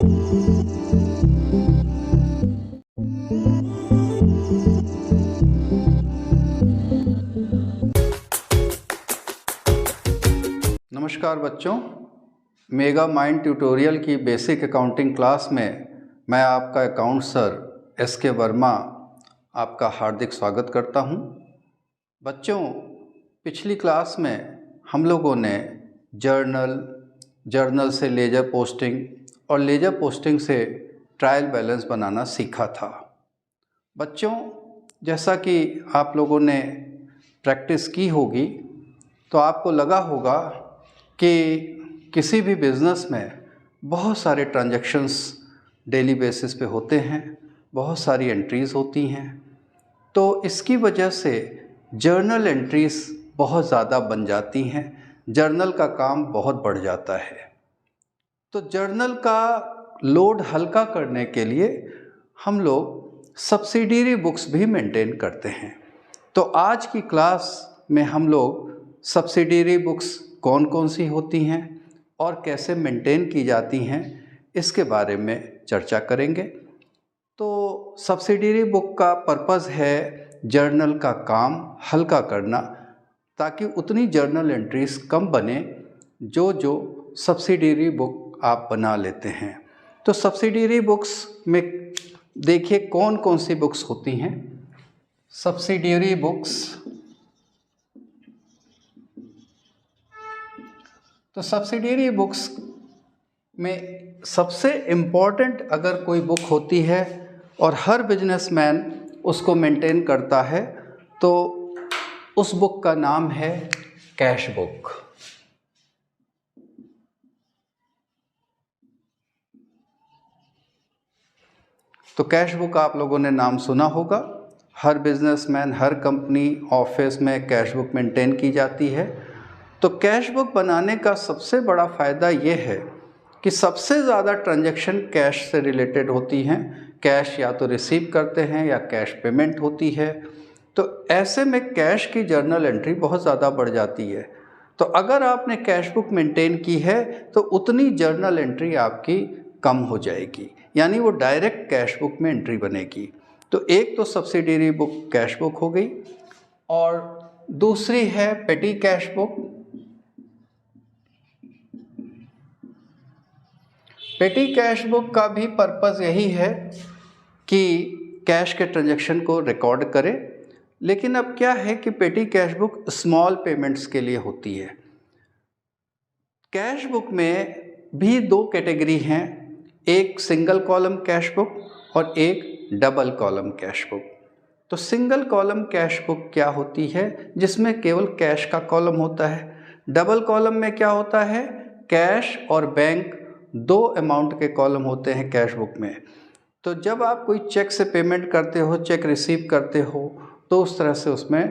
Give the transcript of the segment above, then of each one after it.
नमस्कार बच्चों, mega mind tutorial की बेसिक अकाउंटिंग क्लास में मैं आपका अकाउंट सर एस.के. वर्मा आपका हार्दिक स्वागत करता हूं। बच्चों, पिछली क्लास में हम लोगों ने जर्नल से लेजर पोस्टिंग और लेजर पोस्टिंग से ट्रायल बैलेंस बनाना सीखा था। बच्चों, जैसा कि आप लोगों ने प्रैक्टिस की होगी तो आपको लगा होगा कि किसी भी बिज़नेस में बहुत सारे ट्रांजैक्शंस डेली बेसिस पे होते हैं, बहुत सारी एंट्रीज़ होती हैं, तो इसकी वजह से जर्नल एंट्रीज़ बहुत ज़्यादा बन जाती हैं, जर्नल का काम बहुत बढ़ जाता है। तो जर्नल का लोड हल्का करने के लिए हम लोग सब्सिडियरी बुक्स भी मेंटेन करते हैं। तो आज की क्लास में हम लोग सब्सिडियरी बुक्स कौन कौन सी होती हैं और कैसे मेंटेन की जाती हैं इसके बारे में चर्चा करेंगे। तो सब्सिडियरी बुक का पर्पज़ है जर्नल का काम हल्का करना, ताकि उतनी जर्नल एंट्रीज़ कम बने जो सब्सिडियरी बुक आप बना लेते हैं। तो सब्सिडियरी बुक्स में देखिए कौन कौन सी बुक्स होती हैं। सब्सिडियरी बुक्स, तो सब्सिडियरी बुक्स में सबसे इम्पॉर्टेंट अगर कोई बुक होती है और हर बिजनेसमैन उसको मेंटेन करता है तो उस बुक का नाम है कैश बुक। तो कैश बुक आप लोगों ने नाम सुना होगा। हर बिजनेसमैन, हर कंपनी, ऑफिस में कैश बुक मेंटेन की जाती है। तो कैश बुक बनाने का सबसे बड़ा फ़ायदा ये है कि सबसे ज़्यादा ट्रांजैक्शन कैश से रिलेटेड होती हैं। कैश या तो रिसीव करते हैं या कैश पेमेंट होती है। तो ऐसे में कैश की जर्नल एंट्री बहुत ज़्यादा बढ़ जाती है। तो अगर आपने कैश बुक मेंटेन की है तो उतनी जर्नल एंट्री आपकी कम हो जाएगी, यानी वो डायरेक्ट कैश बुक में एंट्री बनेगी। तो एक तो सब्सिडियरी बुक कैश बुक हो गई और दूसरी है पेटी कैश बुक। पेटी कैश बुक का भी पर्पज़ यही है कि कैश के ट्रांजैक्शन को रिकॉर्ड करे, लेकिन अब क्या है कि पेटी कैश बुक स्मॉल पेमेंट्स के लिए होती है। कैश बुक में भी दो कैटेगरी हैं, एक सिंगल कॉलम कैश बुक और एक डबल कॉलम कैश बुक। तो सिंगल कॉलम कैश बुक क्या होती है, जिसमें केवल कैश का कॉलम होता है। डबल कॉलम में क्या होता है, कैश और बैंक दो अमाउंट के कॉलम होते हैं कैश बुक में। तो जब आप कोई चेक से पेमेंट करते हो, चेक रिसीव करते हो, तो उस तरह से उसमें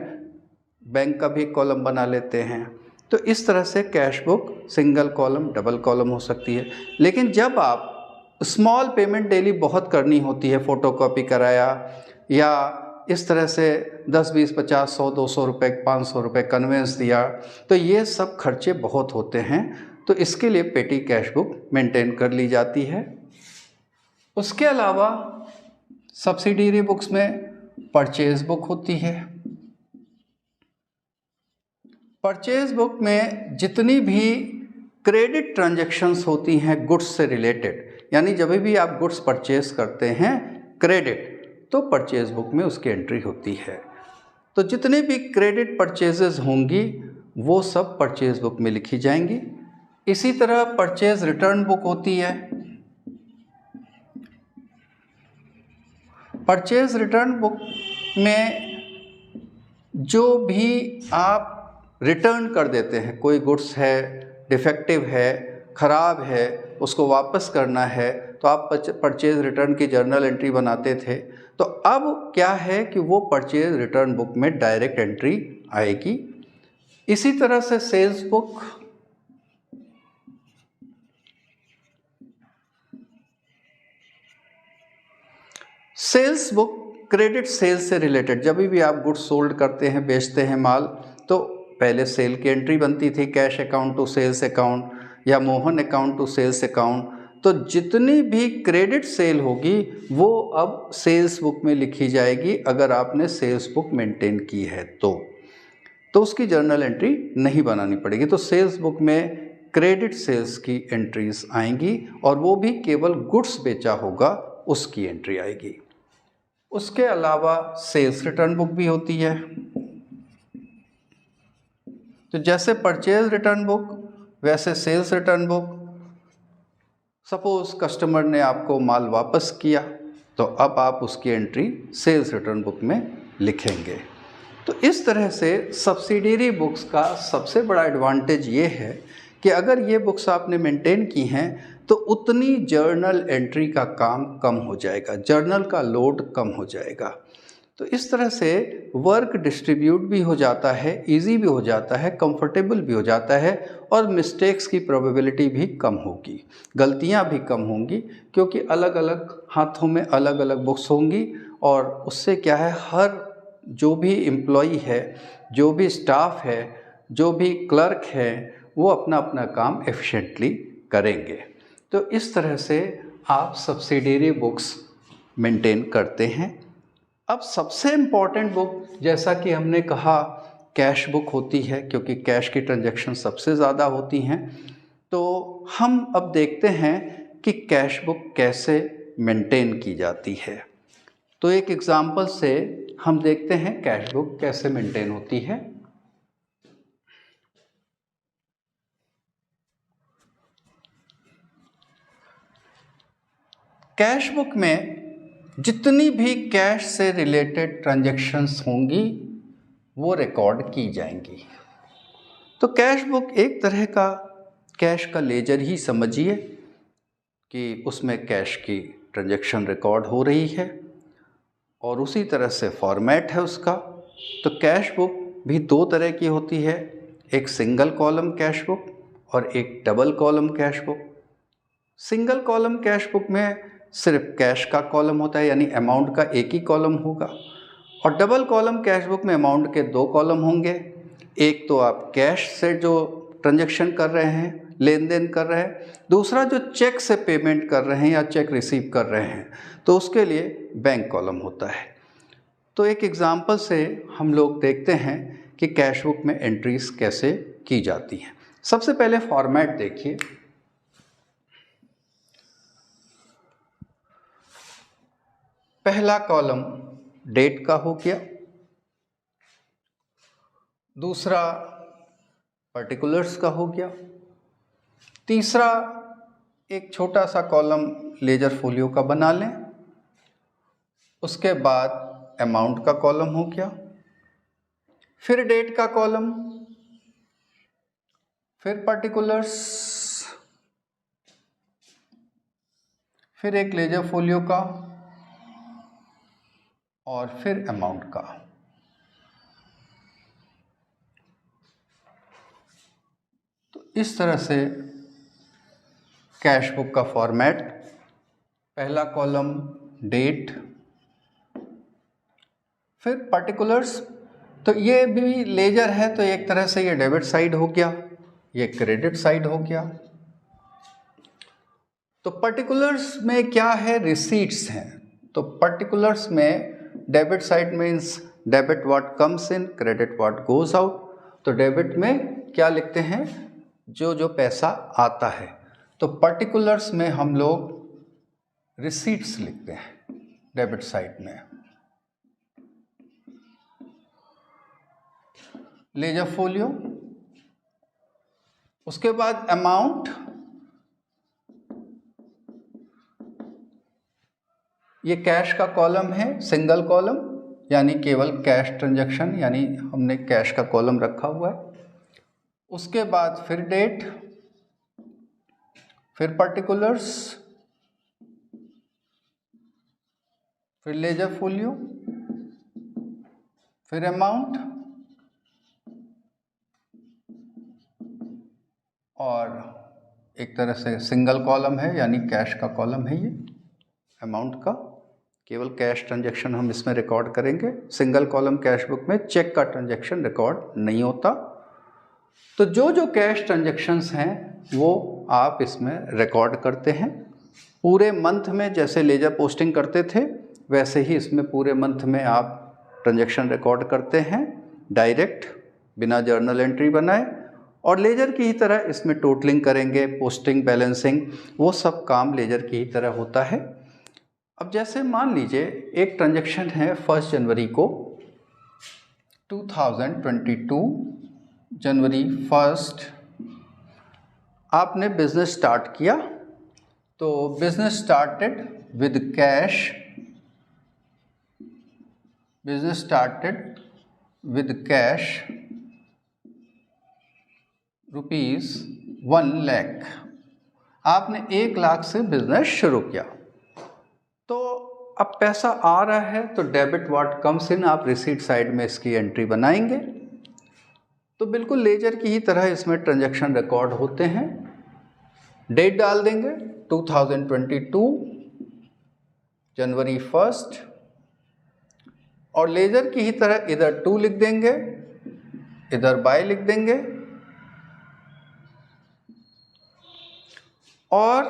बैंक का भी कॉलम बना लेते हैं। तो इस तरह से cash book single column, double column हो सकती है। लेकिन जब आप स्मॉल पेमेंट डेली बहुत करनी होती है, फ़ोटोकॉपी कराया या इस तरह से 10, 20, 50, 100, 200 रुपये, 500 रुपये कन्वेंस दिया, तो ये सब खर्चे बहुत होते हैं। तो इसके लिए पेटी कैश बुक मेंटेन कर ली जाती है। उसके अलावा सब्सिडियरी बुक्स में परचेज बुक होती है। परचेज बुक में जितनी भी क्रेडिट ट्रांजैक्शंस होती हैं गुड्स से रिलेटेड, यानी जब भी आप गुड्स परचेज करते हैं क्रेडिट, तो परचेज बुक में उसकी एंट्री होती है। तो जितने भी क्रेडिट परचेजेस होंगी वो सब परचेज बुक में लिखी जाएंगी। इसी तरह परचेज रिटर्न बुक होती है। परचेज रिटर्न बुक में जो भी आप रिटर्न कर देते हैं, कोई गुड्स है, डिफेक्टिव है, ख़राब है, उसको वापस करना है, तो आप परचेज रिटर्न की जर्नल एंट्री बनाते थे। तो अब क्या है कि वो परचेज रिटर्न बुक में डायरेक्ट एंट्री आएगी। इसी तरह से sales book, sales book credit sales से रिलेटेड, जब भी आप गुड्स सोल्ड करते हैं, बेचते हैं माल, तो पहले सेल की एंट्री बनती थी, cash account to sales account या Mohan account to sales account. तो जितनी भी क्रेडिट सेल होगी वो अब सेल्स बुक में लिखी जाएगी। अगर आपने सेल्स बुक मेंटेन की है तो उसकी जर्नल एंट्री नहीं बनानी पड़ेगी। तो सेल्स बुक में क्रेडिट सेल्स की एंट्रीज आएंगी और वो भी केवल गुड्स बेचा होगा उसकी एंट्री आएगी। उसके अलावा सेल्स रिटर्न बुक भी होती है। तो जैसे परचेज रिटर्न बुक वैसे sales return book. Suppose customer ने आपको माल वापस किया तो अब आप उसकी एंट्री सेल्स रिटर्न बुक में लिखेंगे। तो इस तरह से सब्सिडियरी बुक्स का सबसे बड़ा एडवांटेज ये है कि अगर ये बुक्स आपने मेंटेन की हैं तो उतनी जर्नल एंट्री का काम कम हो जाएगा, जर्नल का लोड कम हो जाएगा। तो इस तरह से वर्क डिस्ट्रीब्यूट भी हो जाता है, इजी भी हो जाता है, कंफर्टेबल भी हो जाता है और मिस्टेक्स की प्रोबेबिलिटी भी कम होगी, गलतियां भी कम होंगी, क्योंकि अलग अलग हाथों में अलग अलग बुक्स होंगी। और उससे क्या है, हर जो भी एम्प्लॉई है, जो भी स्टाफ है, जो भी क्लर्क है, वो अपना अपना काम एफिशिएंटली करेंगे। तो इस तरह से आप सब्सिडियरी बुक्स मेंटेन करते हैं। अब सबसे इम्पॉर्टेंट बुक, जैसा कि हमने कहा, कैश बुक होती है, क्योंकि कैश की ट्रांजैक्शन सबसे ज़्यादा होती हैं। तो हम अब देखते हैं कि कैश बुक कैसे मेंटेन की जाती है। तो एक एग्जाम्पल से हम देखते हैं कैश बुक कैसे मेंटेन होती है। कैश बुक में जितनी भी कैश से रिलेटेड ट्रांजैक्शंस होंगी वो रिकॉर्ड की जाएंगी। तो कैश बुक एक तरह का कैश का लेजर ही समझिए कि उसमें कैश की ट्रांजैक्शन रिकॉर्ड हो रही है और उसी तरह से फॉर्मेट है उसका। तो कैश बुक भी दो तरह की होती है, एक सिंगल कॉलम कैश बुक और एक double column cash book. Single column cash book में सिर्फ कैश का कॉलम होता है, यानी अमाउंट का एक ही कॉलम होगा। और डबल कॉलम कैश बुक में अमाउंट के दो कॉलम होंगे। एक तो आप कैश से जो ट्रांजैक्शन कर रहे हैं, लेन देन कर रहे हैं, दूसरा जो चेक से पेमेंट कर रहे हैं या चेक रिसीव कर रहे हैं, तो उसके लिए बैंक कॉलम होता है। तो एक एग्जांपल से हम लोग देखते हैं कि कैश बुक में एंट्रीज कैसे की जाती हैं। सबसे पहले फॉर्मेट देखिए। पहला कॉलम डेट का हो गया, दूसरा पर्टिकुलर्स का हो गया, तीसरा एक छोटा सा कॉलम लेजर फोलियो का बना लें, उसके बाद अमाउंट का कॉलम हो गया, फिर डेट का कॉलम, फिर पर्टिकुलर्स, फिर एक लेजर फोलियो का और फिर अमाउंट का। तो इस तरह से कैश बुक का फॉर्मेट, पहला कॉलम डेट, फिर पर्टिकुलर्स। तो ये भी लेजर है, तो एक तरह से ये डेबिट साइड हो गया, ये क्रेडिट साइड हो गया। तो पर्टिकुलर्स में क्या है, रिसीट्स हैं। तो पर्टिकुलर्स में debit side means debit what comes in, credit what goes out. तो डेबिट में क्या लिखते हैं, जो जो पैसा आता है। तो पर्टिकुलर्स में हम लोग रिसीट्स लिखते हैं डेबिट साइड में। लेजर फोलियो, उसके बाद अमाउंट, ये कैश का कॉलम है, सिंगल कॉलम, यानी केवल कैश ट्रांजैक्शन, यानी हमने कैश का कॉलम रखा हुआ है। उसके बाद फिर डेट, फिर पर्टिकुलर्स, फिर लेजर फोलियो, फिर अमाउंट और एक तरह से सिंगल कॉलम है, यानी कैश का कॉलम है ये अमाउंट का। केवल कैश ट्रांजैक्शन हम इसमें रिकॉर्ड करेंगे। सिंगल कॉलम कैश बुक में चेक का ट्रांजैक्शन रिकॉर्ड नहीं होता। तो जो जो कैश ट्रांजैक्शंस हैं वो आप इसमें रिकॉर्ड करते हैं। पूरे मंथ में जैसे लेजर पोस्टिंग करते थे वैसे ही इसमें पूरे मंथ में आप ट्रांजैक्शन रिकॉर्ड करते हैं डायरेक्ट, बिना जर्नल एंट्री बनाए, और लेजर की ही तरह इसमें टोटलिंग करेंगे, पोस्टिंग, बैलेंसिंग, वो सब काम लेजर की ही तरह होता है। अब जैसे मान लीजिए एक ट्रांजैक्शन है 1 जनवरी को 2022, जनवरी 1 आपने बिजनेस स्टार्ट किया, तो business started with cash, business started with cash ₹1 lakh. आपने 1 लाख से बिजनेस शुरू किया, तो अब पैसा आ रहा है तो डेबिट व्हाट कम्स इन, आप रिसीट साइड में इसकी एंट्री बनाएंगे। तो बिल्कुल लेजर की ही तरह इसमें ट्रांजैक्शन रिकॉर्ड होते हैं। डेट डाल देंगे 2022 जनवरी 1, और लेजर की ही तरह इधर 2 लिख देंगे, इधर बाय लिख देंगे, और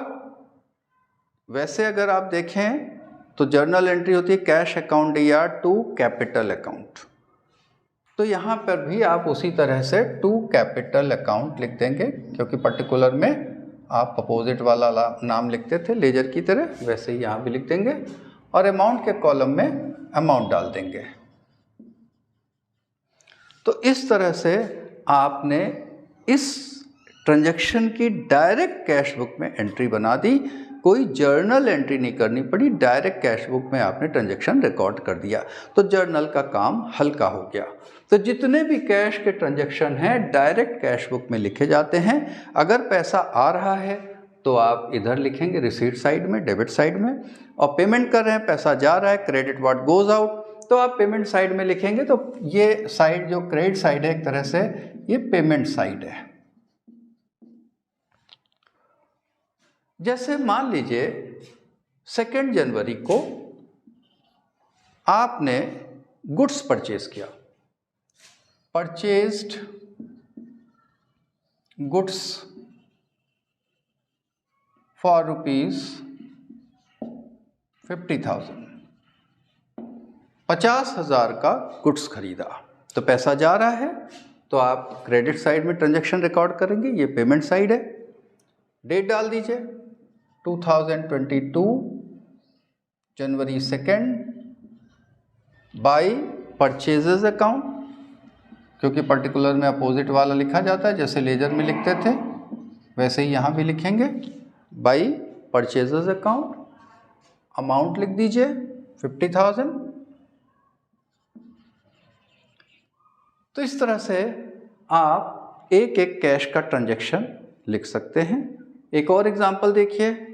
वैसे अगर आप देखें तो जर्नल एंट्री होती है cash account DR to capital account, तो यहाँ पर भी आप उसी तरह से टू कैपिटल अकाउंट लिख देंगे, क्योंकि पर्टिकुलर में आप अपोजिट वाला नाम लिखते थे लेजर की तरह, वैसे ही यहाँ भी लिख देंगे, और अमाउंट के कॉलम में अमाउंट डाल देंगे। तो इस तरह से आपने इस ट्रांजैक्शन की डायरेक्ट कैश बुक में एंट्री बना दी, कोई जर्नल एंट्री नहीं करनी पड़ी, डायरेक्ट कैश बुक में आपने ट्रांजैक्शन रिकॉर्ड कर दिया, तो जर्नल का काम हल्का हो गया। तो जितने भी कैश के ट्रांजैक्शन हैं डायरेक्ट कैश बुक में लिखे जाते हैं। अगर पैसा आ रहा है तो आप इधर लिखेंगे रिसीट साइड में, डेबिट साइड में, और पेमेंट कर रहे हैं, पैसा जा रहा है, क्रेडिट व्हाट गोज आउट, तो आप पेमेंट साइड में लिखेंगे। तो ये साइड जो क्रेडिट साइड है एक तरह से ये पेमेंट साइड है। जैसे मान लीजिए 2 जनवरी को आपने गुड्स परचेज किया, परचेज्ड गुड्स फॉर ₹50,000, 50,000 का गुड्स खरीदा, तो पैसा जा रहा है, तो आप क्रेडिट साइड में ट्रांजैक्शन रिकॉर्ड करेंगे, ये पेमेंट साइड है। डेट डाल दीजिए 2022 जनवरी 2 बाई परचेजेस अकाउंट, क्योंकि पर्टिकुलर में अपोजिट वाला लिखा जाता है, जैसे लेजर में लिखते थे वैसे ही यहाँ भी लिखेंगे, बाई परचेजेस अकाउंट, अमाउंट लिख दीजिए 50,000। तो इस तरह से आप एक एक कैश का ट्रांजैक्शन लिख सकते हैं। एक और एग्जांपल देखिए,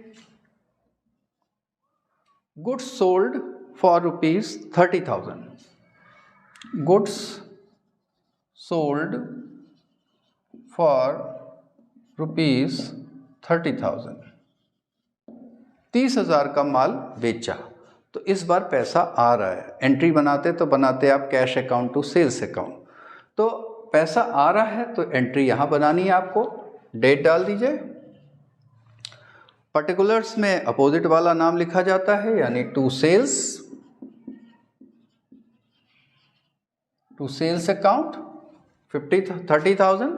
goods sold for ₹30,000, goods sold for ₹30,000, 30,000 का माल बेचा, तो इस बार पैसा आ रहा है। एंट्री बनाते तो बनाते आप cash account to sales account, तो पैसा आ रहा है तो एंट्री यहाँ बनानी है आपको, डेट डाल दीजिए, पर्टिकुलर्स में अपोजिट वाला नाम लिखा जाता है, यानी टू सेल्स अकाउंट 30,000,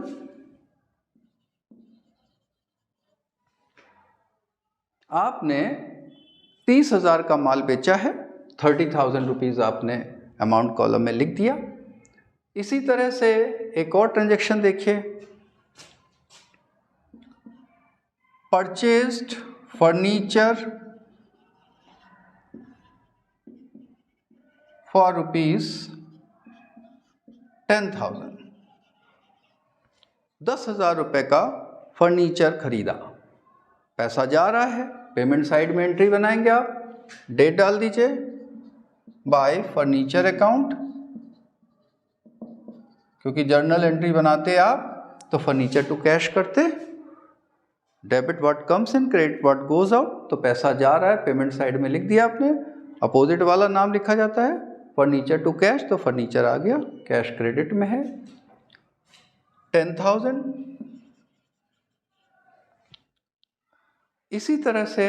आपने 30,000 का माल बेचा है, 30,000 रुपीज़ आपने अमाउंट कॉलम में लिख दिया। इसी तरह से एक और ट्रांजैक्शन देखिए, परचेज्ड फर्नीचर फॉर ₹10,000, 10,000 रुपये का फर्नीचर खरीदा, पैसा जा रहा है, पेमेंट साइड में एंट्री बनाएंगे आप, डेट डाल दीजिए, बाय फर्नीचर अकाउंट, क्योंकि जर्नल एंट्री बनाते आप तो फर्नीचर टू कैश करते, debit what comes in, credit what goes out, तो पैसा जा रहा है, पेमेंट साइड में लिख दिया आपने, अपोजिट वाला नाम लिखा जाता है, फर्नीचर टू कैश, तो फर्नीचर आ गया, कैश क्रेडिट में है 10,000। इसी तरह से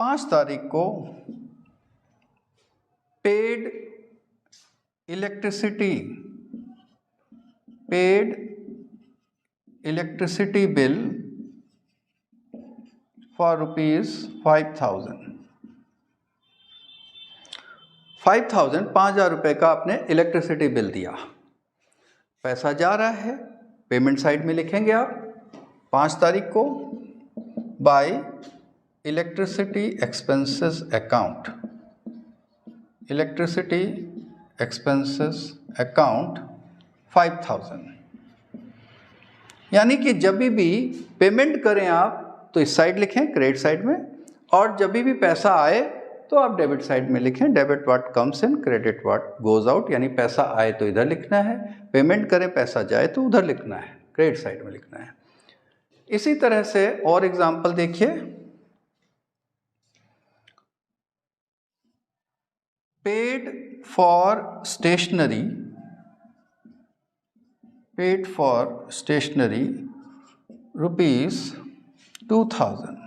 5 तारीख को पेड इलेक्ट्रिसिटी बिल फॉर ₹5,000। 5,000 रुपये का आपने इलेक्ट्रिसिटी बिल दिया, पैसा जा रहा है, पेमेंट साइड में लिखेंगे आप 5 तारीख को bye electricity expenses account, electricity expenses account 5,000। यानी कि जब भी पेमेंट करें आप तो इस साइड लिखें क्रेडिट साइड में, और जब भी पैसा आए तो आप डेबिट साइड में लिखें debit what comes in, credit what goes out. यानी पैसा आए तो इधर लिखना है, पेमेंट करें पैसा जाए तो उधर लिखना है, क्रेडिट साइड में लिखना है। इसी तरह से और एग्जांपल देखिए, पेड फॉर स्टेशनरी ₹2,000।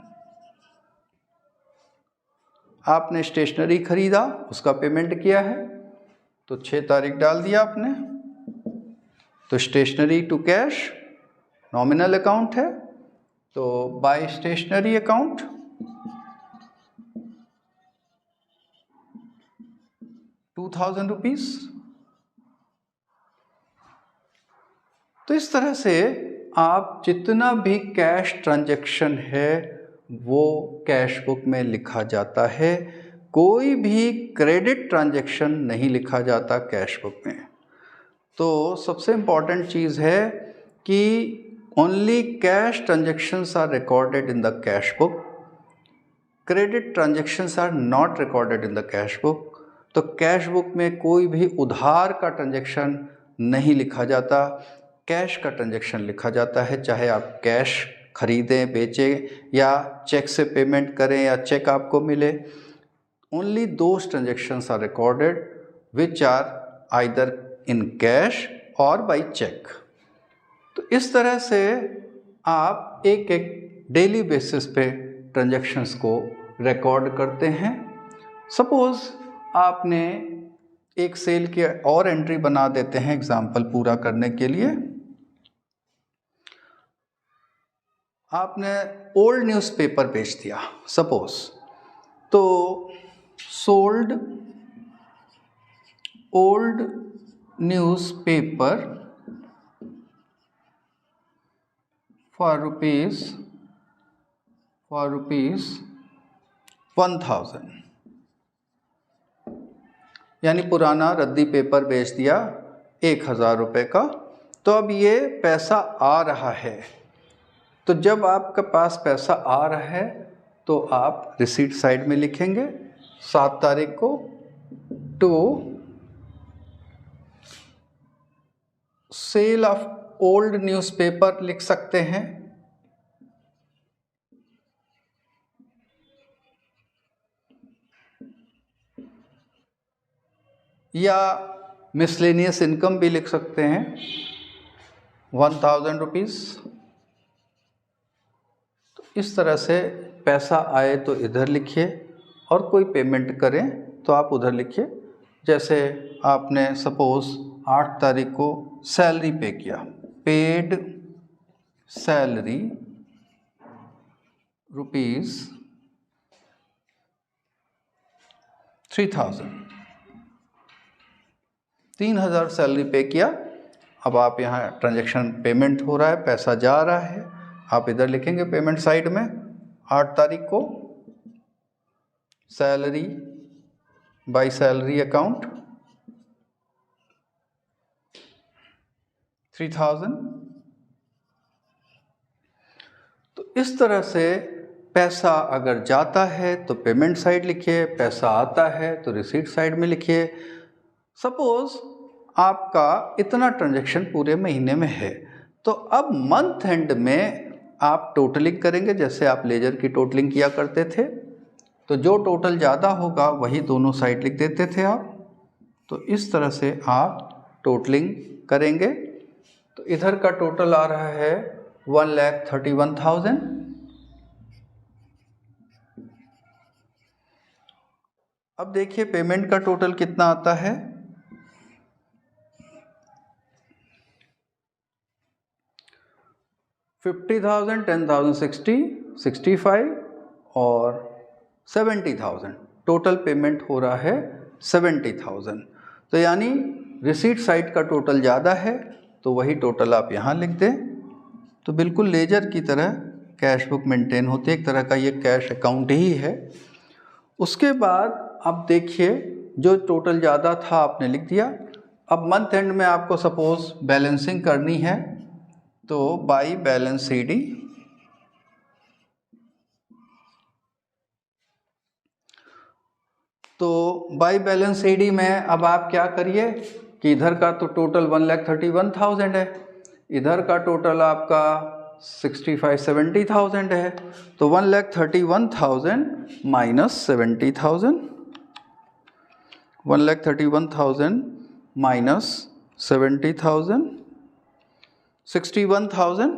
आपने स्टेशनरी खरीदा, उसका पेमेंट किया है तो 6 तारीख डाल दिया आपने। तो stationery to cash nominal account है, तो बाय स्टेशनरी अकाउंट ₹2,000। तो इस तरह से आप जितना भी कैश ट्रांजैक्शन है वो कैश बुक में लिखा जाता है, कोई भी क्रेडिट ट्रांजैक्शन नहीं लिखा जाता कैश बुक में। तो सबसे इम्पॉर्टेंट चीज़ है कि only cash transactions are recorded in the cash book, credit transactions are not recorded in the cash book. तो कैश बुक में कोई भी उधार का ट्रांजैक्शन नहीं लिखा जाता, कैश का ट्रांजैक्शन लिखा जाता है। चाहे आप कैश खरीदें बेचें या चेक से पेमेंट करें या चेक आपको मिले, only those transactions are recorded which are either in cash और बाय चेक। तो इस तरह से आप एक एक डेली बेसिस पे ट्रांजैक्शंस को रिकॉर्ड करते हैं। सपोज़ आपने एक सेल की और एंट्री बना देते हैं एग्जाम्पल पूरा करने के लिए। आपने ओल्ड न्यूज़पेपर बेच दिया सपोज, तो sold old newspaper for rupees 1,000, यानी पुराना रद्दी पेपर बेच दिया 1,000 रुपये का। तो अब ये पैसा आ रहा है, तो जब आपके पास पैसा आ रहा है तो आप रिसीट साइड में लिखेंगे 7 तारीख को to sale of old newspaper लिख सकते हैं, या मिसलेनियस इनकम भी लिख सकते हैं 1,000 रुपीज़। तो इस तरह से पैसा आए तो इधर लिखिए और कोई पेमेंट करें तो आप उधर लिखिए। जैसे आपने सपोज़ 8 तारीख को सैलरी पे किया, पेड सैलरी ₹3,000, 3,000 सैलरी पे किया। अब आप यहाँ ट्रांजैक्शन पेमेंट हो रहा है, पैसा जा रहा है, आप इधर लिखेंगे पेमेंट साइड में 8 तारीख को सैलरी बाय सैलरी अकाउंट 3,000। तो इस तरह से पैसा अगर जाता है तो पेमेंट साइड लिखिए, पैसा आता है तो रिसीट साइड में लिखिए। सपोज आपका इतना ट्रांजैक्शन पूरे महीने में है, तो अब मंथ एंड में आप टोटलिंग करेंगे, जैसे आप लेजर की टोटलिंग किया करते थे। तो जो टोटल ज़्यादा होगा वही दोनों साइड लिख देते थे आप। तो इस तरह से आप टोटलिंग करेंगे। तो इधर का टोटल आ रहा है 1,31,000, अब देखिए पेमेंट का टोटल कितना आता है, 50,000, 10,000, 60, 65 और 70,000। टोटल पेमेंट हो रहा है 70,000। तो यानी रिसीट साइड का टोटल ज़्यादा है, तो वही टोटल आप यहाँ लिख दें। तो बिल्कुल लेजर की तरह कैश बुक मेंटेन होती है, एक तरह का ये कैश अकाउंट ही है। उसके बाद आप देखिए जो टोटल ज़्यादा था आपने लिख दिया। अब मंथ एंड में आपको सपोज बैलेंसिंग करनी है, तो बाई बैलेंस CD, तो बाई बैलेंस CD में अब आप क्या करिए कि इधर का तो टोटल 1,31,000 है, इधर का टोटल आपका 65-70,000 है। तो 1,31,000 माइनस 70,000, 1,31,000 माइनस 70,000, 61,000।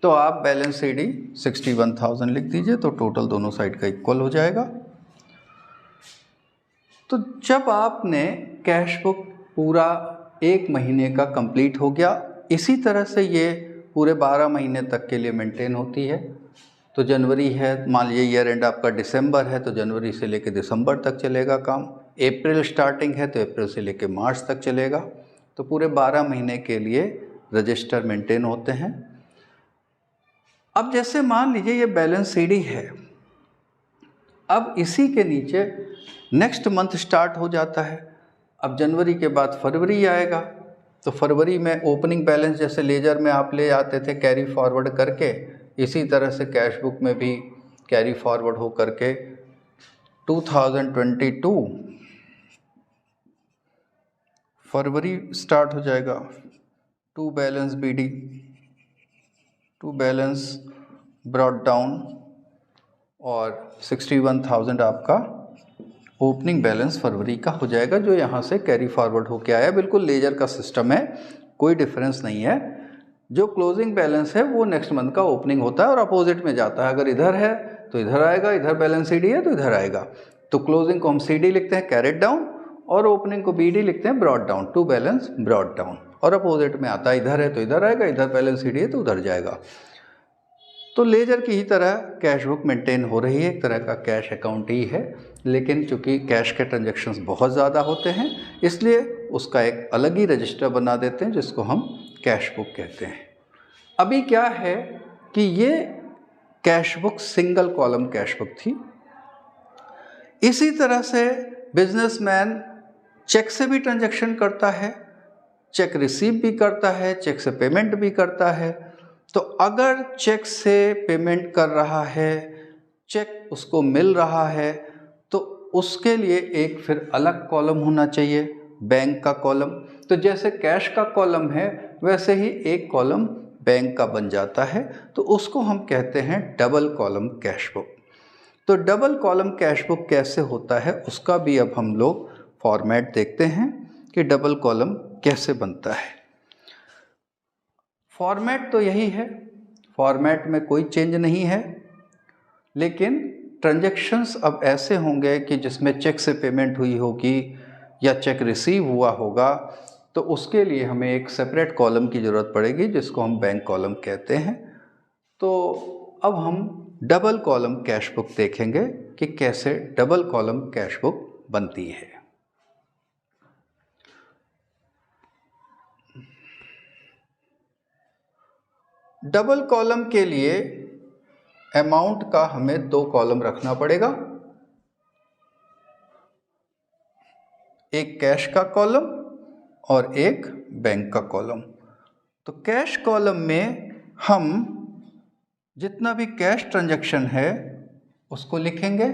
तो आप बैलेंस CD 61,000 लिख दीजिए, तो टोटल दोनों साइड का इक्वल हो जाएगा। तो जब आपने कैश बुक पूरा 1 महीने का कंप्लीट हो गया, इसी तरह से ये पूरे 12 महीने तक के लिए मेंटेन होती है। तो जनवरी है, मान लीजिए ईयर एंड आपका दिसंबर है, तो जनवरी से लेकर दिसंबर तक चलेगा काम। अप्रैल स्टार्टिंग है, तो अप्रैल से लेकर मार्च तक चलेगा। तो पूरे 12 महीने के लिए रजिस्टर मेंटेन होते हैं। अब जैसे मान लीजिए ये बैलेंस CD है, अब इसी के नीचे नेक्स्ट मंथ स्टार्ट हो जाता है। अब जनवरी के बाद फरवरी आएगा, तो फरवरी में ओपनिंग बैलेंस जैसे लेजर में आप ले आते थे कैरी फॉरवर्ड करके, इसी तरह से कैश बुक में भी कैरी फॉरवर्ड हो करके 2022 फरवरी स्टार्ट हो जाएगा। To balance BD, to balance brought down, और 61,000 आपका ओपनिंग बैलेंस फरवरी का हो जाएगा, जो यहाँ से कैरी फॉरवर्ड होके आया। बिल्कुल लेजर का सिस्टम है, कोई डिफरेंस नहीं है। जो क्लोजिंग बैलेंस है वो नेक्स्ट मंथ का ओपनिंग होता है और अपोजिट में जाता है। अगर इधर है तो इधर आएगा, इधर बैलेंस CD है तो इधर आएगा। तो क्लोजिंग को हम CD लिखते हैं कैरेट डाउन, और ओपनिंग को BD लिखते हैं brought down, to balance brought down. और अपोजिट में आता है, इधर है तो इधर आएगा, इधर बैलेंस CD है तो उधर जाएगा। तो लेजर की ही तरह कैश बुक मेंटेन हो रही है, एक तरह का कैश अकाउंट ही है, लेकिन चूंकि कैश के ट्रांजैक्शंस बहुत ज़्यादा होते हैं, इसलिए उसका एक अलग ही रजिस्टर बना देते हैं जिसको हम कैश बुक कहते हैं। अभी क्या है कि ये cash book single column cash book थी। इसी तरह से बिजनेसमैन चेक से भी ट्रांजैक्शन करता है, चेक रिसीव भी करता है, चेक से पेमेंट भी करता है। तो अगर चेक से पेमेंट कर रहा है, चेक उसको मिल रहा है, तो उसके लिए एक फिर अलग कॉलम होना चाहिए, बैंक का कॉलम। तो जैसे कैश का कॉलम है वैसे ही एक कॉलम बैंक का बन जाता है, तो उसको हम कहते हैं डबल कॉलम कैश बुक। तो डबल कॉलम कैश बुक कैसे होता है उसका भी अब हम लोग फॉर्मेट देखते हैं कि डबल कॉलम कैसे बनता है। फॉर्मेट तो यही है, फॉर्मेट में कोई चेंज नहीं है, लेकिन ट्रांजैक्शंस अब ऐसे होंगे कि जिसमें चेक से पेमेंट हुई होगी या चेक रिसीव हुआ होगा, तो उसके लिए हमें एक सेपरेट कॉलम की ज़रूरत पड़ेगी जिसको हम बैंक कॉलम कहते हैं। तो अब हम डबल कॉलम कैश बुक देखेंगे कि कैसे डबल कॉलम कैश बुक बनती है। डबल कॉलम के लिए अमाउंट का हमें 2 कॉलम रखना पड़ेगा, एक कैश का कॉलम और एक बैंक का कॉलम। तो कैश कॉलम में हम जितना भी कैश ट्रांजैक्शन है उसको लिखेंगे,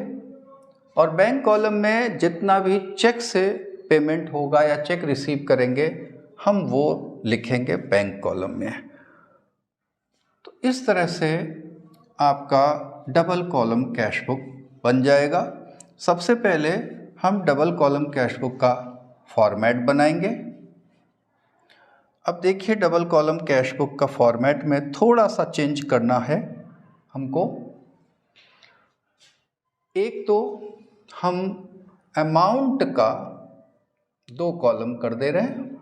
और बैंक कॉलम में जितना भी चेक से पेमेंट होगा या चेक रिसीव करेंगे हम वो लिखेंगे बैंक कॉलम में। तो इस तरह से आपका डबल कॉलम कैश बुक बन जाएगा। सबसे पहले हम डबल कॉलम कैश बुक का फॉर्मेट बनाएंगे। अब देखिए डबल कॉलम कैश बुक का फॉर्मेट में थोड़ा सा चेंज करना है हमको। एक तो हम अमाउंट का 2 कॉलम कर दे रहे हैं,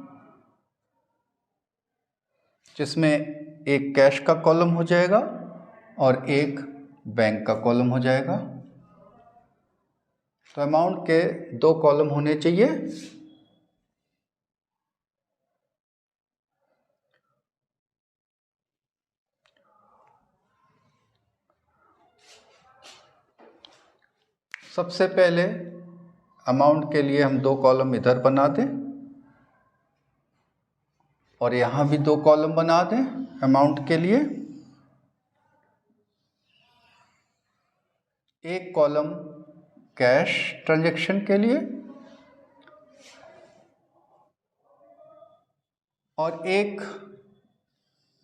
जिसमें एक कैश का कॉलम हो जाएगा और एक बैंक का कॉलम हो जाएगा। तो अमाउंट के 2 कॉलम होने चाहिए। सबसे पहले अमाउंट के लिए हम 2 कॉलम इधर बना दें और यहाँ भी 2 कॉलम बना दें अमाउंट के लिए। एक कॉलम कैश ट्रांजैक्शन के लिए और एक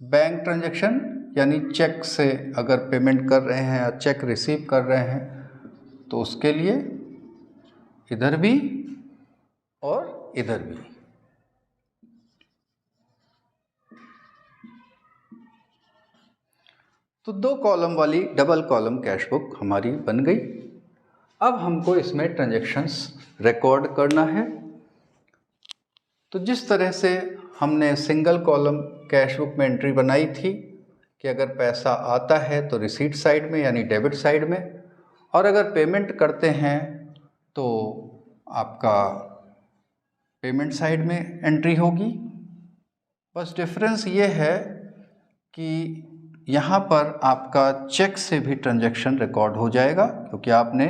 बैंक ट्रांजैक्शन, यानी चेक से अगर पेमेंट कर रहे हैं या चेक रिसीव कर रहे हैं तो उसके लिए इधर भी और इधर भी। तो 2 कॉलम वाली डबल कॉलम कैश बुक हमारी बन गई। अब हमको इसमें ट्रांजैक्शंस रिकॉर्ड करना है। तो जिस तरह से हमने सिंगल कॉलम कैश बुक में एंट्री बनाई थी कि अगर पैसा आता है तो रिसीट साइड में यानी डेबिट साइड में, और अगर पेमेंट करते हैं तो आपका पेमेंट साइड में एंट्री होगी। बस डिफरेंस ये है कि यहाँ पर आपका चेक से भी ट्रांजैक्शन रिकॉर्ड हो जाएगा क्योंकि आपने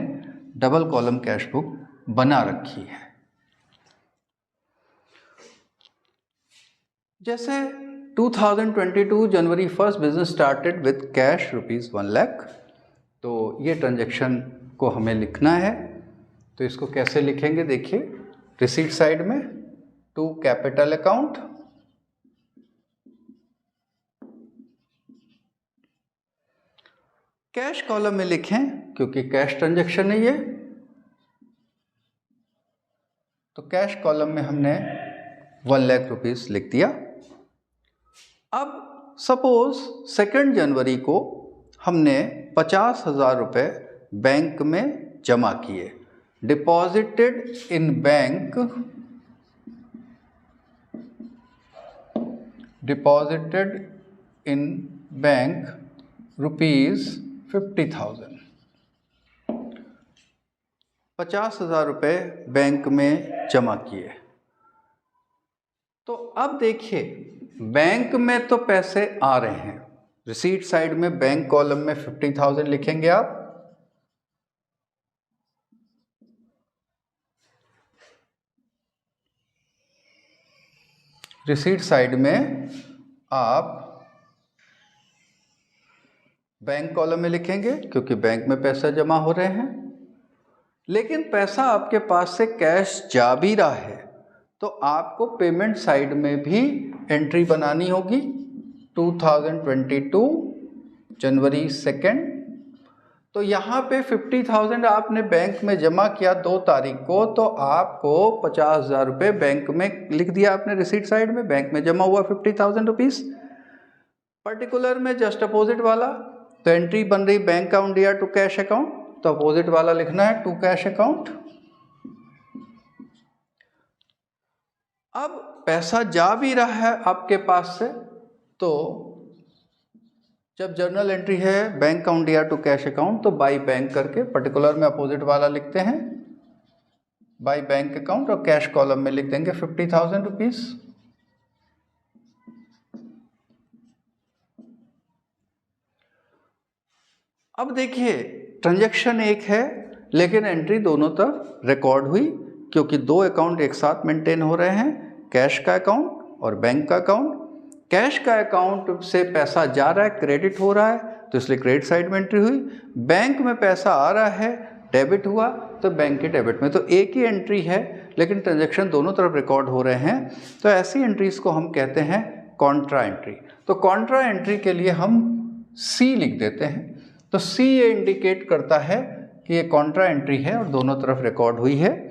डबल कॉलम कैश बुक बना रखी है। जैसे 2022 जनवरी 1 business started with cash ₹1 lakh. तो ये ट्रांजैक्शन को हमें लिखना है। तो इसको कैसे लिखेंगे देखिए। रिसीट साइड में to capital account, cash column में लिखें क्योंकि कैश ट्रांजैक्शन है ये। तो कैश कॉलम में हमने ₹1 लाख लिख दिया। अब सपोज 2 जनवरी को हमने 50,000 रुपये बैंक में जमा किए, deposited in bank, deposited in bank ₹50,000। 50,000 रुपये बैंक में जमा किए। तो अब देखिए बैंक में तो पैसे आ रहे हैं, रिसीट साइड में बैंक कॉलम में 50,000 लिखेंगे आप। रिसीट साइड में आप बैंक कॉलम में लिखेंगे क्योंकि बैंक में पैसा जमा हो रहे हैं। लेकिन पैसा आपके पास से कैश जा भी रहा है तो आपको पेमेंट साइड में भी एंट्री बनानी होगी। 2022 जनवरी 2, तो यहाँ पे 50,000 आपने बैंक में जमा किया 2 तारीख को, तो आपको 50,000 रुपये बैंक में लिख दिया आपने रिसीट साइड में, बैंक में जमा हुआ 50,000 रुपीज़। पर्टिकुलर में जस्ट अपोजिट वाला, तो एंट्री बन रही बैंक अकाउंट या टू कैश अकाउंट, तो अपोजिट वाला लिखना है टू कैश अकाउंट। अब पैसा जा भी रहा है आपके पास से, तो जब जर्नल एंट्री है बैंक अकाउंट या टू कैश अकाउंट तो बाई बैंक करके पर्टिकुलर में अपोजिट वाला लिखते हैं बाई बैंक अकाउंट, और कैश कॉलम में लिख देंगे 50,000 रुपीज़। अब देखिए ट्रांजैक्शन एक है लेकिन एंट्री दोनों तरफ रिकॉर्ड हुई क्योंकि 2 अकाउंट एक साथ मेंटेन हो रहे हैं, कैश का अकाउंट और बैंक का अकाउंट। कैश का अकाउंट से पैसा जा रहा है, क्रेडिट हो रहा है, तो इसलिए क्रेडिट साइड में एंट्री हुई। बैंक में पैसा आ रहा है, डेबिट हुआ, तो बैंक के डेबिट में। तो एक ही एंट्री है लेकिन ट्रांजैक्शन दोनों तरफ रिकॉर्ड हो रहे हैं, तो ऐसी एंट्रीज को हम कहते हैं कॉन्ट्रा एंट्री। तो कॉन्ट्रा एंट्री के लिए हम सी लिख देते हैं। तो सी ये इंडिकेट करता है कि ये कॉन्ट्रा एंट्री है और दोनों तरफ रिकॉर्ड हुई है।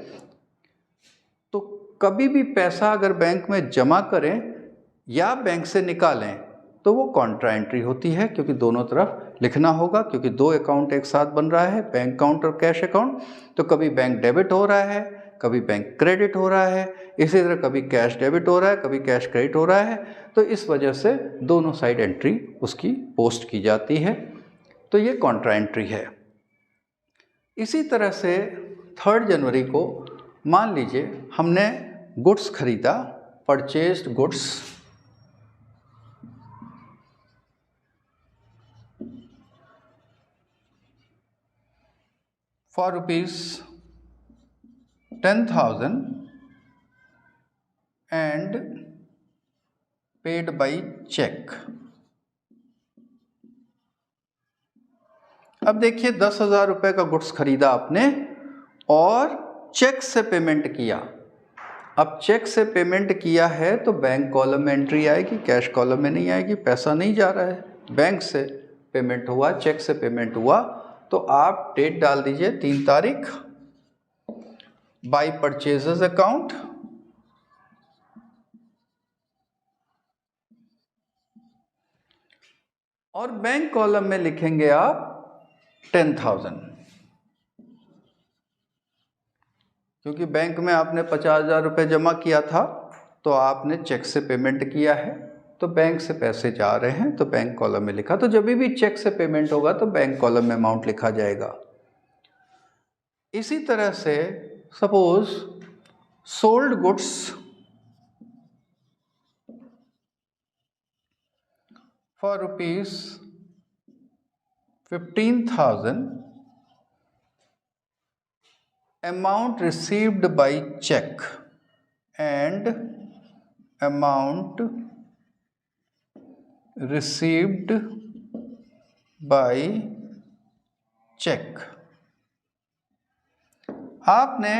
कभी भी पैसा अगर बैंक में जमा करें या बैंक से निकालें तो वो कॉन्ट्रा एंट्री होती है, क्योंकि दोनों तरफ लिखना होगा, क्योंकि दो अकाउंट एक साथ बन रहा है, बैंक अकाउंट और कैश अकाउंट। तो कभी बैंक डेबिट हो रहा है, कभी बैंक क्रेडिट हो रहा है, इसी तरह कभी कैश डेबिट हो रहा है, कभी कैश क्रेडिट हो रहा है। तो इस वजह से दोनों साइड एंट्री उसकी पोस्ट की जाती है। तो ये कॉन्ट्रा एंट्री है। इसी तरह से 3 जनवरी को मान लीजिए हमने गुड्स खरीदा, purchased goods for ₹10,000 and paid by cheque. अब देखिए 10,000 रुपये का गुड्स खरीदा आपने और चेक से पेमेंट किया। अब चेक से पेमेंट किया है तो बैंक कॉलम में एंट्री आएगी, कैश कॉलम में नहीं आएगी, पैसा नहीं जा रहा है। बैंक से पेमेंट हुआ, चेक से पेमेंट हुआ, तो आप डेट डाल दीजिए 3 तारीख, बाई परचेजेस अकाउंट, और बैंक कॉलम में लिखेंगे आप 10,000, क्योंकि बैंक में आपने 50,000 रुपये जमा किया था तो आपने चेक से पेमेंट किया है, तो बैंक से पैसे जा रहे हैं तो बैंक कॉलम में लिखा। तो जब भी चेक से पेमेंट होगा तो बैंक कॉलम में अमाउंट लिखा जाएगा। इसी तरह से suppose sold goods for ₹15,000, amount received by check and amount received by check। आपने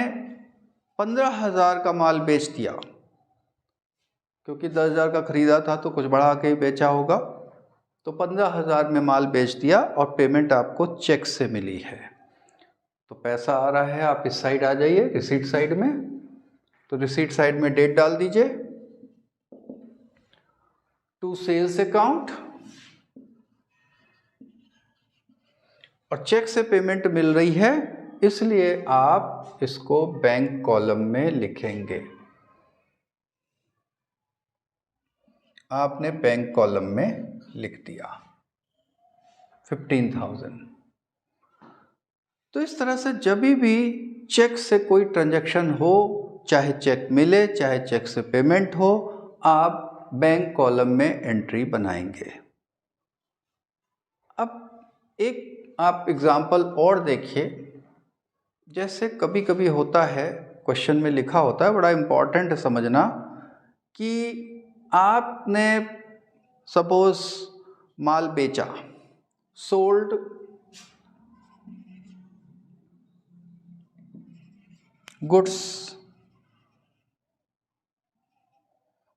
15,000 का माल बेच दिया, क्योंकि 10,000 का खरीदा था तो कुछ बढ़ा के बेचा होगा, तो 15,000 में माल बेच दिया और पेमेंट आपको चेक से मिली है। तो पैसा आ रहा है, आप इस साइड आ जाइए रिसीट साइड में। तो रिसीट साइड में डेट डाल दीजिए, टू सेल्स अकाउंट, और चेक से पेमेंट मिल रही है इसलिए आप इसको बैंक कॉलम में लिखेंगे। आपने बैंक कॉलम में लिख दिया 15,000। तो इस तरह से जब भी चेक से कोई ट्रांजैक्शन हो, चाहे चेक मिले चाहे चेक से पेमेंट हो, आप बैंक कॉलम में एंट्री बनाएंगे। अब एक आप एग्जाम्पल और देखिए, जैसे कभी कभी होता है, क्वेश्चन में लिखा होता है, बड़ा इम्पॉर्टेंट है समझना, कि आपने सपोज माल बेचा, सोल्ड गुड्स,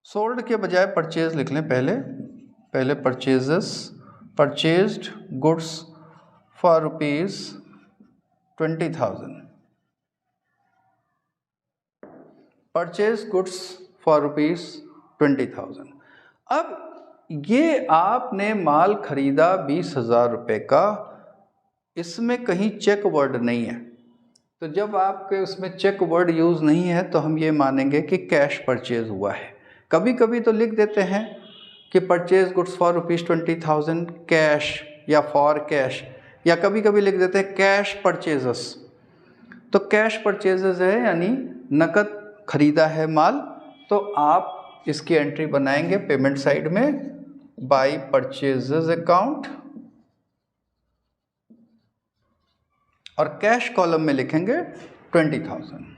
सोल्ड के बजाय परचेज लिख लें, पहले purchased goods for ₹20,000, purchase goods for ₹20,000। अब ये आपने माल खरीदा 20,000 रुपये का, इसमें कहीं चेक वर्ड नहीं है, तो जब आपके उसमें चेक वर्ड यूज़ नहीं है तो हम ये मानेंगे कि कैश परचेज हुआ है। कभी कभी तो लिख देते हैं कि परचेज गुड्स फॉर ₹20,000 कैश या फॉर कैश, या कभी कभी लिख देते हैं कैश परचेजेस। तो कैश परचेजेस है यानी नकद खरीदा है माल, तो आप इसकी एंट्री बनाएंगे पेमेंट साइड में, बाई परचेजेस अकाउंट, और कैश कॉलम में लिखेंगे 20,000।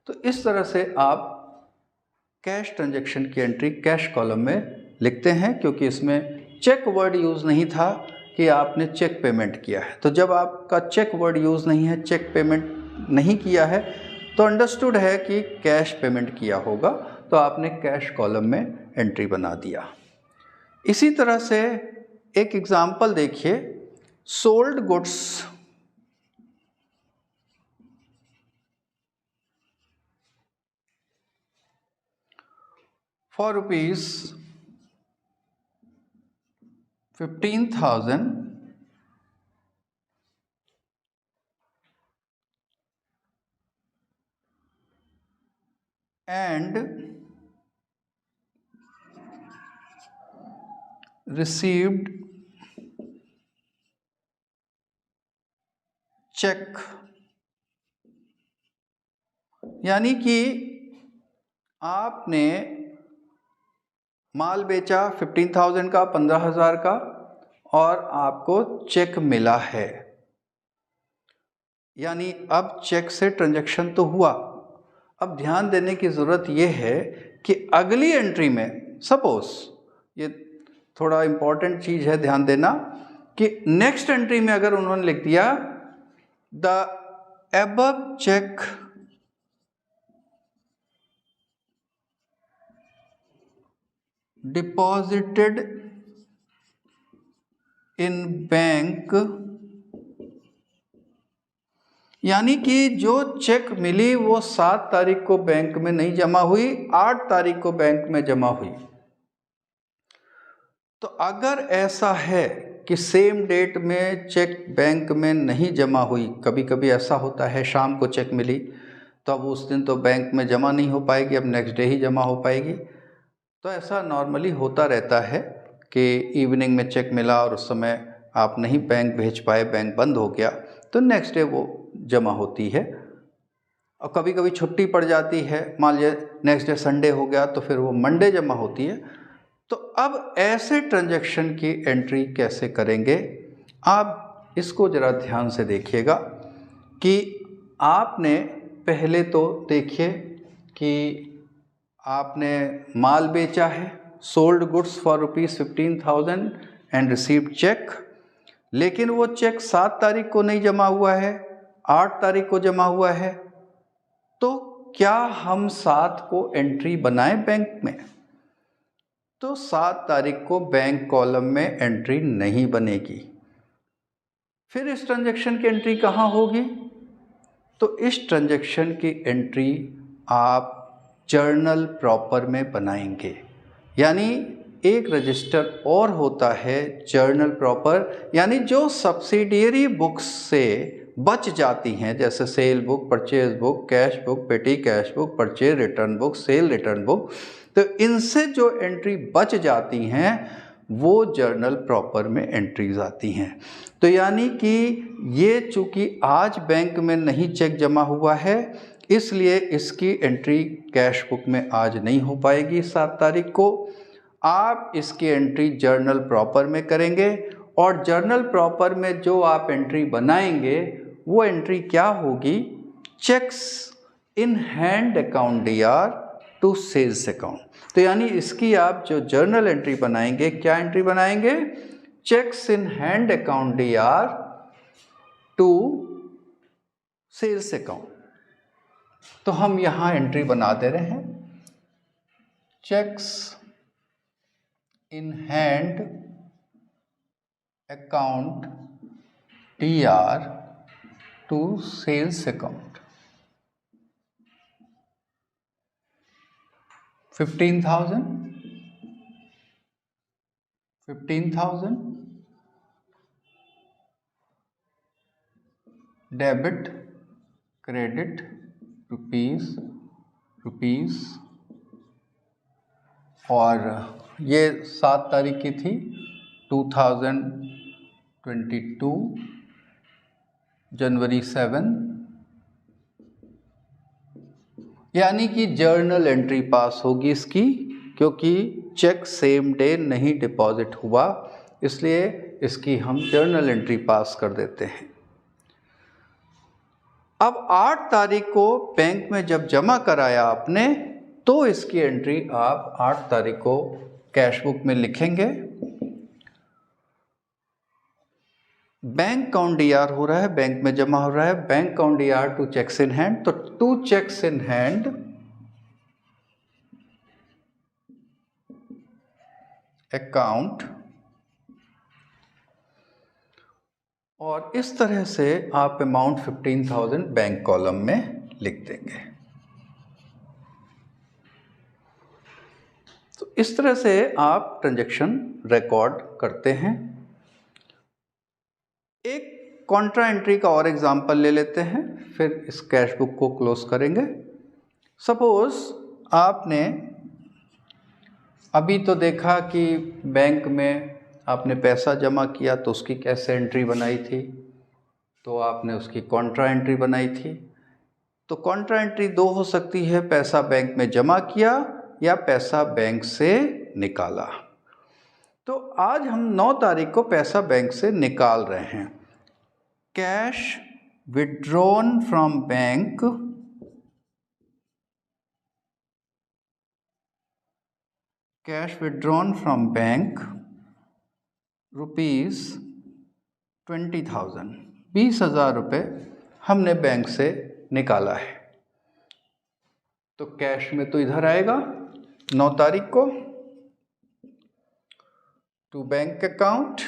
तो इस तरह से आप कैश ट्रांजैक्शन की एंट्री कैश कॉलम में लिखते हैं, क्योंकि इसमें चेक वर्ड यूज़ नहीं था कि आपने चेक पेमेंट किया है। तो जब आपका चेक वर्ड यूज़ नहीं है, चेक पेमेंट नहीं किया है, तो अंडरस्टूड है कि कैश पेमेंट किया होगा, तो आपने कैश कॉलम में एंट्री बना दिया। इसी तरह से एक एग्जाम्पल देखिए, sold goods for rupees 15,000 and received check, यानी कि आपने माल बेचा 15,000 का, 15,000 का, और आपको चेक मिला है, यानी अब चेक से ट्रांजैक्शन तो हुआ। अब ध्यान देने की ज़रूरत यह है कि अगली एंट्री में, सपोज ये थोड़ा इम्पॉर्टेंट चीज़ है ध्यान देना, कि नेक्स्ट एंट्री में अगर उन्होंने लिख दिया the above check deposited in bank, यानी कि जो चेक मिली वो 7 तारीख को बैंक में नहीं जमा हुई, 8 तारीख को बैंक में जमा हुई। तो अगर ऐसा है कि सेम डेट में चेक बैंक में नहीं जमा हुई, कभी कभी ऐसा होता है शाम को चेक मिली तो अब उस दिन तो बैंक में जमा नहीं हो पाएगी, अब नेक्स्ट डे ही जमा हो पाएगी। तो ऐसा नॉर्मली होता रहता है कि इवनिंग में चेक मिला और उस समय आप नहीं बैंक भेज पाए, बैंक बंद हो गया, तो नेक्स्ट डे वो जमा होती है। और कभी कभी छुट्टी पड़ जाती है, मान लीजिए नेक्स्ट डे संडे हो गया तो फिर वो मंडे जमा होती है। तो अब ऐसे ट्रांजैक्शन की एंट्री कैसे करेंगे, आप इसको ज़रा ध्यान से देखिएगा कि आपने पहले तो देखिए कि आपने माल बेचा है, sold goods for rupees 15,000 and received cheque, लेकिन वो चेक 7 तारीख को नहीं जमा हुआ है, 8 तारीख को जमा हुआ है। तो क्या हम 7 को एंट्री बनाएं बैंक में? तो 7 तारीख को बैंक कॉलम में एंट्री नहीं बनेगी। फिर इस ट्रांजैक्शन की एंट्री कहाँ होगी? तो इस ट्रांजैक्शन की एंट्री आप जर्नल प्रॉपर में बनाएंगे, यानी एक रजिस्टर और होता है जर्नल प्रॉपर, यानी जो सब्सिडियरी बुक्स से बच जाती हैं, जैसे cell book, purchase book, cash book, पेटी cash book, purchase return book, cell return book, तो इनसे जो एंट्री बच जाती हैं वो जर्नल प्रॉपर में एंट्रीज आती हैं। तो यानी कि ये चूँकि आज बैंक में नहीं चेक जमा हुआ है, इसलिए इसकी एंट्री कैश बुक में आज नहीं हो पाएगी 7 तारीख को। आप इसकी एंट्री जर्नल प्रॉपर में करेंगे, और जर्नल प्रॉपर में जो आप एंट्री बनाएंगे वो एंट्री क्या होगी? Cheques in hand account DR to sales account. तो यानी इसकी आप जो जर्नल एंट्री बनाएंगे, क्या एंट्री बनाएंगे? Cheques in hand account DR to sales account. तो हम यहाँ एंट्री बना दे रहे हैं, cheques in hand account DR to sales account 15,000 debit credit rupees, और ये 7 तारीख की थी 2022 जनवरी 7, यानी कि जर्नल एंट्री पास होगी इसकी, क्योंकि चेक सेम डे नहीं डिपॉजिट हुआ, इसलिए इसकी हम जर्नल एंट्री पास कर देते हैं। अब 8 तारीख को बैंक में जब जमा कराया आपने, तो इसकी एंट्री आप 8 तारीख को कैश बुक में लिखेंगे। बैंक अकाउंट DR हो रहा है, बैंक में जमा हो रहा है, bank account DR to cheques in hand, तो to cheques in hand account, और इस तरह से आप अमाउंट 15,000 बैंक कॉलम में लिख देंगे। इस तरह से आप ट्रांजैक्शन रिकॉर्ड करते हैं। एक कॉन्ट्रा एंट्री का और एग्जांपल ले लेते हैं, फिर इस कैश बुक को क्लोज करेंगे। सपोज आपने अभी तो देखा कि बैंक में आपने पैसा जमा किया तो उसकी कैसे एंट्री बनाई थी, तो आपने उसकी कॉन्ट्रा एंट्री बनाई थी। तो कॉन्ट्रा एंट्री दो हो सकती है, पैसा बैंक में जमा किया या पैसा बैंक से निकाला। तो आज हम 9 तारीख को पैसा बैंक से निकाल रहे हैं। Cash withdrawn from bank, cash withdrawn from bank ₹20,000, 20,000 रुपये हमने बैंक से निकाला है। तो कैश में तो इधर आएगा 9 तारीख को, टू बैंक अकाउंट,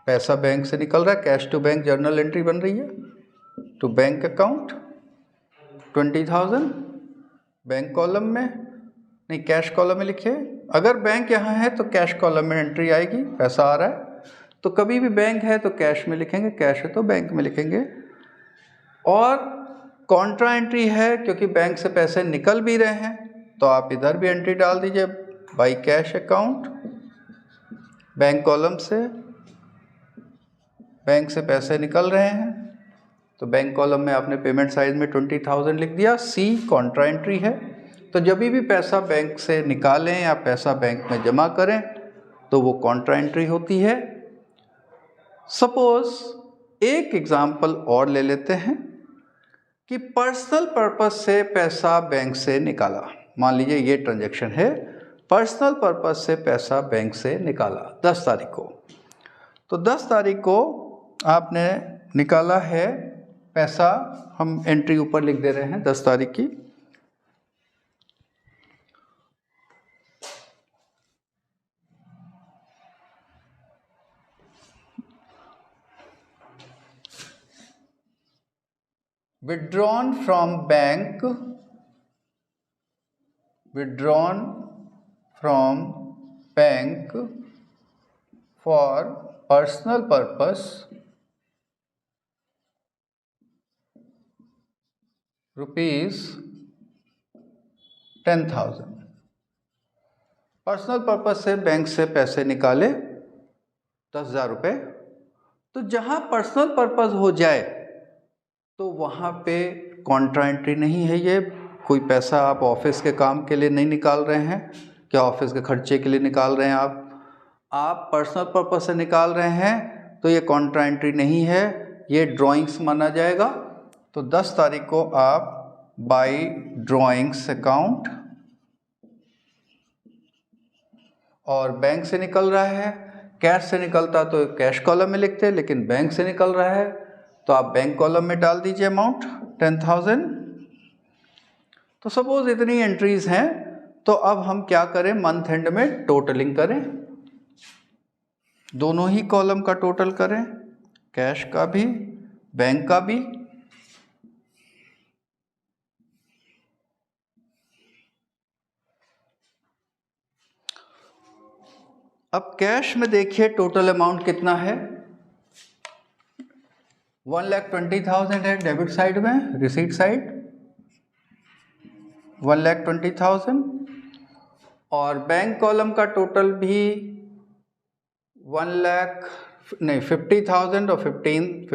पैसा बैंक से निकल रहा है, cash to bank journal entry बन रही है, to bank account 20,000, bank column में नहीं, कैश कॉलम में लिखिए। अगर बैंक यहाँ है तो कैश कॉलम में एंट्री आएगी, पैसा आ रहा है। तो कभी भी बैंक है तो कैश में लिखेंगे, कैश है तो बैंक में लिखेंगे। और कॉन्ट्रा एंट्री है क्योंकि बैंक से पैसे निकल भी रहे हैं, तो आप इधर भी एंट्री डाल दीजिए, by cash account, bank column से बैंक से पैसे निकल रहे हैं, तो बैंक कॉलम में आपने पेमेंट साइज में 20,000 लिख दिया। सी कॉन्ट्रा एंट्री है। तो जब भी पैसा बैंक से निकालें या पैसा बैंक में जमा करें तो वो कॉन्ट्रा एंट्री होती है। सपोज एक एग्जाम्पल और ले लेते हैं कि पर्सनल पर्पस से पैसा बैंक से निकाला। मान लीजिए ये ट्रांजैक्शन है, पर्सनल पर्पस से पैसा बैंक से निकाला 10 तारीख को। तो 10 तारीख को आपने निकाला है पैसा, हम एंट्री ऊपर लिख दे रहे हैं 10 तारीख की। withdrawn from bank, withdrawn from bank for personal purpose ₹10,000। Personal purpose से बैंक से पैसे निकाले 10,000 रुपये। तो जहाँ पर्सनल पर्पस हो जाए तो वहाँ पे कॉन्ट्रा एंट्री नहीं है। ये कोई पैसा आप ऑफिस के काम के लिए नहीं निकाल रहे हैं, क्या ऑफिस के खर्चे के लिए निकाल रहे हैं आप पर्सनल पर्पस से निकाल रहे हैं, तो ये कॉन्ट्रा एंट्री नहीं है, ये ड्राइंग्स माना जाएगा। तो 10 तारीख को आप बाई ड्राइंग्स अकाउंट, और बैंक से निकल रहा है, कैश से निकलता तो कैश कॉलम में लिखते, लेकिन बैंक से निकल रहा है तो आप बैंक कॉलम में डाल दीजिए अमाउंट 10,000। तो सपोज इतनी एंट्रीज हैं, तो अब हम क्या करें, मंथ एंड में टोटलिंग करें, दोनों ही कॉलम का टोटल करें, कैश का भी बैंक का भी। अब कैश में देखिए टोटल अमाउंट कितना है, 1,20,000 है डेबिट साइड में, रिसीट साइड 1,20,000, और बैंक कॉलम का टोटल भी 50,000 और 30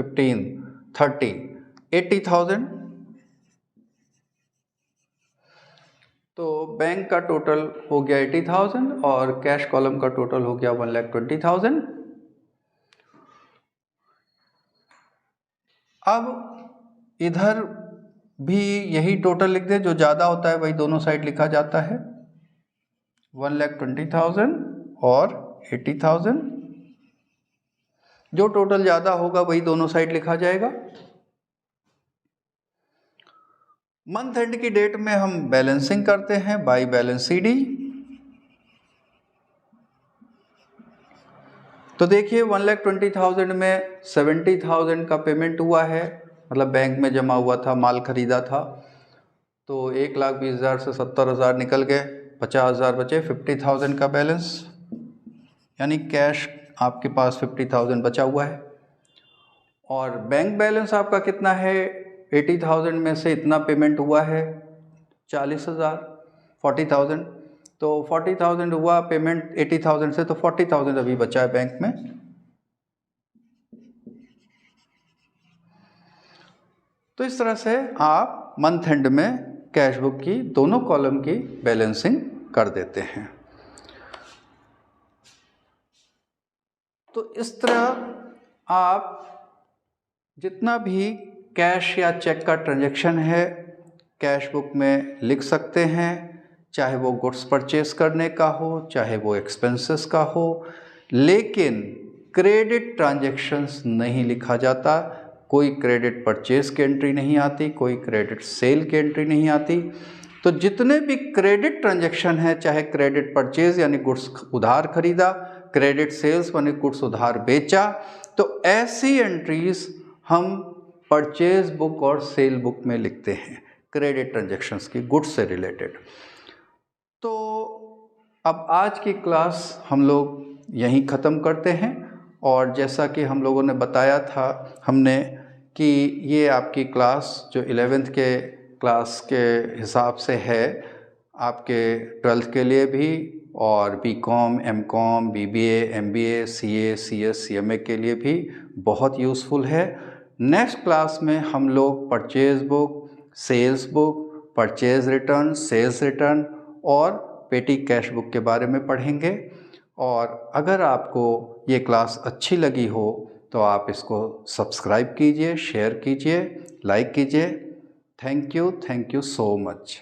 80,000। तो बैंक का टोटल हो गया 80,000 और कैश कॉलम का टोटल हो गया 1,20,000। अब इधर भी यही टोटल लिख दे, जो ज़्यादा होता है वही दोनों साइड लिखा जाता है, 1,20,000 और 80,000। जो टोटल ज़्यादा होगा वही दोनों साइड लिखा जाएगा। मंथ एंड की डेट में हम बैलेंसिंग करते हैं बाई बैलेंस CD। तो देखिए 1,20,000 में 70,000 का पेमेंट हुआ है, मतलब बैंक में जमा हुआ था, माल खरीदा था, तो 1,20,000 से 70,000 निकल गए, 50,000 बचे, 50,000 का बैलेंस, यानी कैश आपके पास 50,000 बचा हुआ है। और बैंक बैलेंस आपका कितना है, 80,000 में से इतना पेमेंट हुआ है 40,000, 40,000, तो 40,000 हुआ पेमेंट 80,000 से, तो 40,000 अभी बचा है बैंक में। तो इस तरह से आप मंथ एंड में कैश बुक की दोनों कॉलम की बैलेंसिंग कर देते हैं। तो इस तरह आप जितना भी कैश या चेक का ट्रांजैक्शन है कैश बुक में लिख सकते हैं, चाहे वो गुड्स परचेस करने का हो, चाहे वो एक्सपेंसेस का हो, लेकिन क्रेडिट ट्रांजैक्शंस नहीं लिखा जाता। कोई क्रेडिट परचेस की एंट्री नहीं आती, कोई क्रेडिट सेल की एंट्री नहीं आती। तो जितने भी क्रेडिट ट्रांजैक्शन है, चाहे क्रेडिट परचेज यानी गुड्स उधार खरीदा, क्रेडिट सेल्स यानी गुड्स उधार बेचा, तो ऐसी एंट्रीज हम परचेज बुक और सेल बुक में लिखते हैं, क्रेडिट ट्रांजैक्शंस की, गुड्स से रिलेटेड। तो अब आज की क्लास हम लोग यहीं ख़त्म करते हैं। और जैसा कि हम लोगों ने बताया था हमने कि ये आपकी क्लास जो 11th के क्लास के हिसाब से है, आपके 12th के लिए भी और BCom, MCom, BBA, MBA, CA, CS, CMA के लिए भी बहुत यूज़फुल है। नेक्स्ट क्लास में हम लोग purchase book, sales book, purchase return, sales return और पेटी कैश बुक के बारे में पढ़ेंगे। और अगर आपको ये क्लास अच्छी लगी हो तो आप इसको सब्सक्राइब कीजिए, शेयर कीजिए, लाइक कीजिए। Thank you so much.